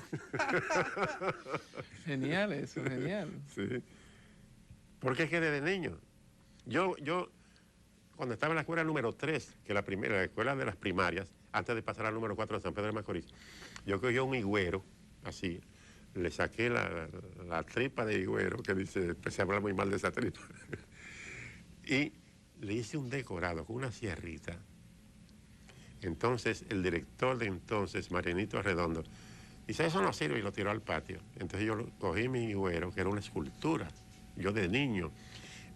Genial eso, genial. Sí. Porque es que desde niño, yo cuando estaba en la escuela número 3, que la escuela de las primarias, antes de pasar al número 4 de San Pedro de Macorís, yo cogí un higüero, así, le saqué la tripa de higüero, que dice, empecé a hablar muy mal de esa tripa, y le hice un decorado con una sierrita. Entonces, el director de entonces, Marianito Arredondo, dice, eso no sirve, y lo tiró al patio. Entonces yo cogí mi higüero, que era una escultura. Yo de niño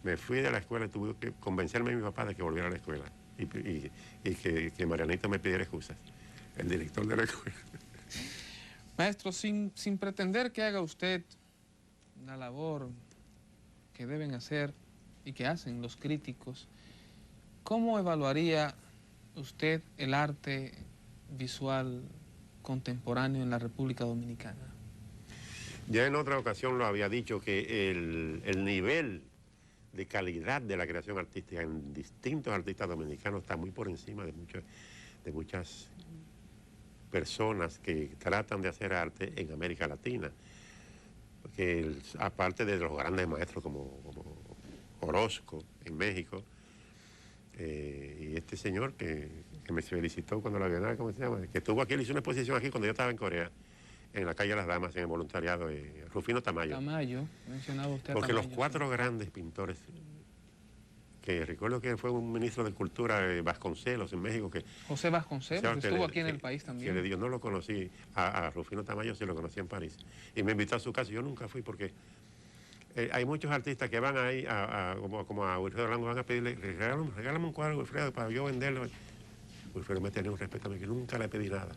me fui de la escuela y tuve que convencerme a mi papá de que volviera a la escuela y que Marianito me pidiera excusas, el director de la escuela. Maestro, sin pretender que haga usted la labor que deben hacer y que hacen los críticos, ¿cómo evaluaría usted el arte visual contemporáneo en la República Dominicana? Ya en otra ocasión lo había dicho, que el nivel de calidad de la creación artística en distintos artistas dominicanos está muy por encima de muchas personas que tratan de hacer arte en América Latina. Porque aparte de los grandes maestros como Orozco en México, y este señor que me felicitó cuando la Bienal, ¿cómo se llama? Que estuvo aquí, él hizo una exposición aquí cuando yo estaba en Corea, en la calle Las Damas, en el voluntariado, Rufino Tamayo. Tamayo, mencionaba usted a Porque Tamayo, los 4 grandes pintores, que recuerdo que fue un ministro de Cultura, Vasconcelos, en México, que... José Vasconcelos, que estuvo aquí en el país también. Que yo no lo conocí, a Rufino Tamayo sí lo conocí en París, y me invitó a su casa, yo nunca fui porque... hay muchos artistas que van ahí, como a Wilfredo Lango, van a pedirle, regálame un cuadro, Wilfredo, para yo venderlo. Wilfredo me tenía un respeto a mí, que nunca le pedí nada.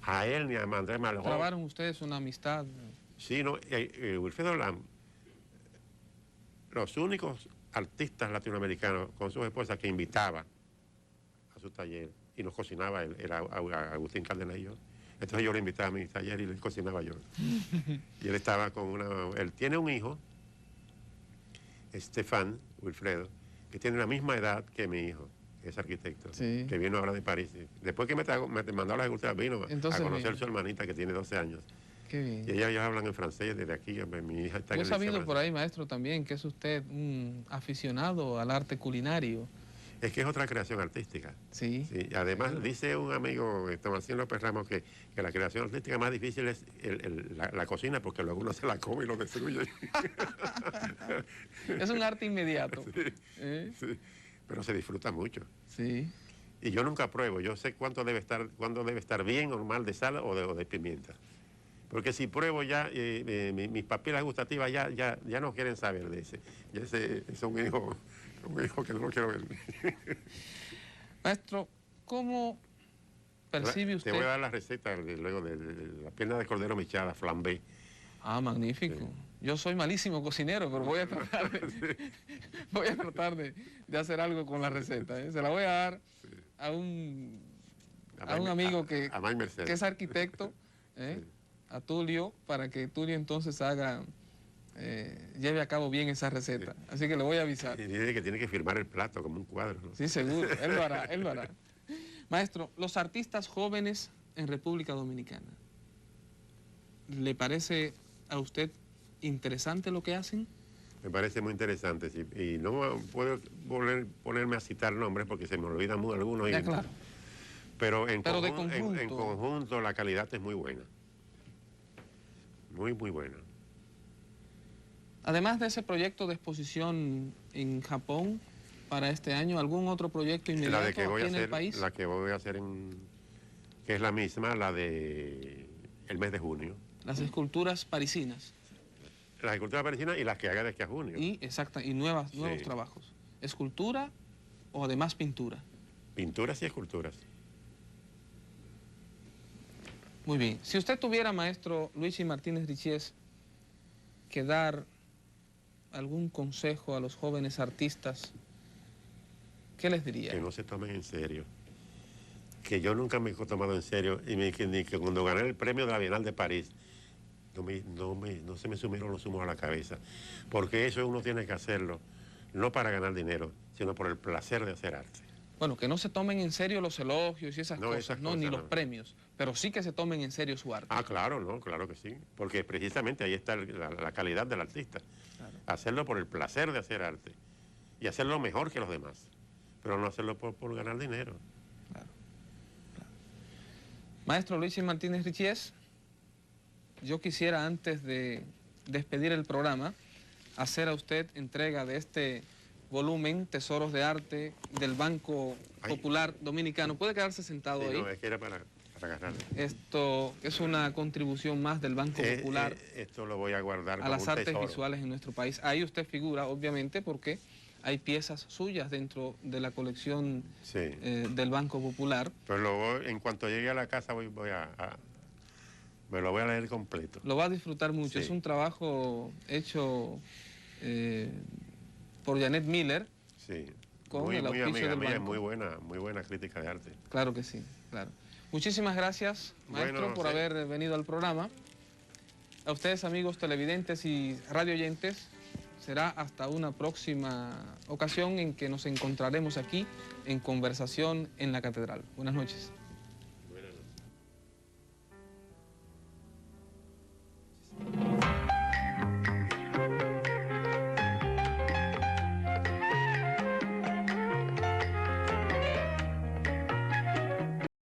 A él ni a Andrés Malhó. ¿Trabaron ustedes una amistad? Sí, no, Wilfredo Lango, los únicos artistas latinoamericanos con sus esposas que invitaba a su taller y nos cocinaba él, era Agustín Cárdenas y yo. Entonces yo le invitaba a mi taller y le cocinaba yo. Y él estaba con él tiene un hijo, Estefan, Wilfredo, que tiene la misma edad que mi hijo, que es arquitecto, Sí. que vino ahora de París. Después que me mandó a las esculturas, vino Entonces a conocer a vino. su hermanita que tiene 12 años. Qué bien. Y ellas hablan en francés desde aquí. Mi hija está en Yo he el sabido liceo por francés. ahí, maestro, también que es usted un aficionado al arte culinario. Es que es otra creación artística. Sí. Sí, además, dice un amigo, Tomasín López Ramos, que la creación artística más difícil es la cocina, porque luego uno se la come y lo destruye. Es un arte inmediato. ¿Eh? Sí, pero se disfruta mucho. Sí. Y yo nunca pruebo, yo sé cuándo debe estar bien o mal de sal o de pimienta. Porque si pruebo ya, mis papilas gustativas ya no quieren saber de ese. Ya ese es un hijo que no lo quiero ver. Maestro, ¿cómo percibe usted? Te voy a dar la receta luego de la pierna de cordero mechada, flambé. Ah, magnífico. Sí. Yo soy malísimo cocinero, pero voy a tratar de hacer algo con la receta. ¿Eh? Se la voy a dar a un amigo que a May Mercedes. es arquitecto, ¿eh? Sí. A Tulio, para que Tulio entonces lleve a cabo bien esa receta. Sí. Así que le voy a avisar. Y dice que tiene que firmar el plato como un cuadro, ¿no? Sí, seguro, él lo hará, él lo hará. Maestro, los artistas jóvenes en República Dominicana, ¿le parece a usted interesante lo que hacen? Me parece muy interesante, sí. Y no puedo ponerme a citar nombres porque se me olvidan algunos. Ya, claro. Pero de conjunto. en conjunto la calidad es muy buena. Muy, muy buena. Además de ese proyecto de exposición en Japón para este año, ¿algún otro proyecto inmediato La de que voy a aquí en el hacer, país? la que voy a hacer que es la misma, la de el mes de junio. Las esculturas parisinas. Las esculturas parisinas y las que haga de aquí a junio. Y nuevos Sí. trabajos. ¿Escultura o además pintura? Pinturas y esculturas. Muy bien. Si usted tuviera, maestro Luigi Martínez Richies, que dar algún consejo a los jóvenes artistas, ¿qué les diría? Que no se tomen en serio. Que yo nunca me he tomado en serio y ni que cuando gané el premio de la Bienal de París no se me sumieron los humos a la cabeza. Porque eso uno tiene que hacerlo, no para ganar dinero, sino por el placer de hacer arte. Bueno, que no se tomen en serio los elogios y esas No, cosas, esas ¿no? cosas Ni no. los premios, pero sí que se tomen en serio su arte. Ah, claro, no, claro que sí. Porque precisamente ahí está la calidad del artista. Claro. Hacerlo por el placer de hacer arte. Y hacerlo mejor que los demás. Pero no hacerlo por ganar dinero. Claro. Maestro Luigi Martínez Richies, yo quisiera antes de despedir el programa, hacer a usted entrega de este volumen, Tesoros de Arte, del Banco Popular Dominicano. ¿Puede quedarse sentado Sí, ahí? no, es que era para agarrarlo. Esto es una contribución más del Banco Popular Esto lo voy a guardar a como las un artes tesoro. visuales en nuestro país. Ahí usted figura, obviamente, porque hay piezas suyas dentro de la colección Sí. del Banco Popular. Pero en cuanto llegue a la casa me lo voy a leer completo. Lo va a disfrutar mucho. Sí. Es un trabajo hecho por Janet Miller. Sí. Con Muy, el muy auspicio amiga del mía, banco. muy buena crítica de arte. Claro que sí, claro. Muchísimas gracias, maestro, Bueno, por sí. haber venido al programa. A ustedes, amigos televidentes y radioyentes, será hasta una próxima ocasión en que nos encontraremos aquí en Conversación en la Catedral. Buenas noches.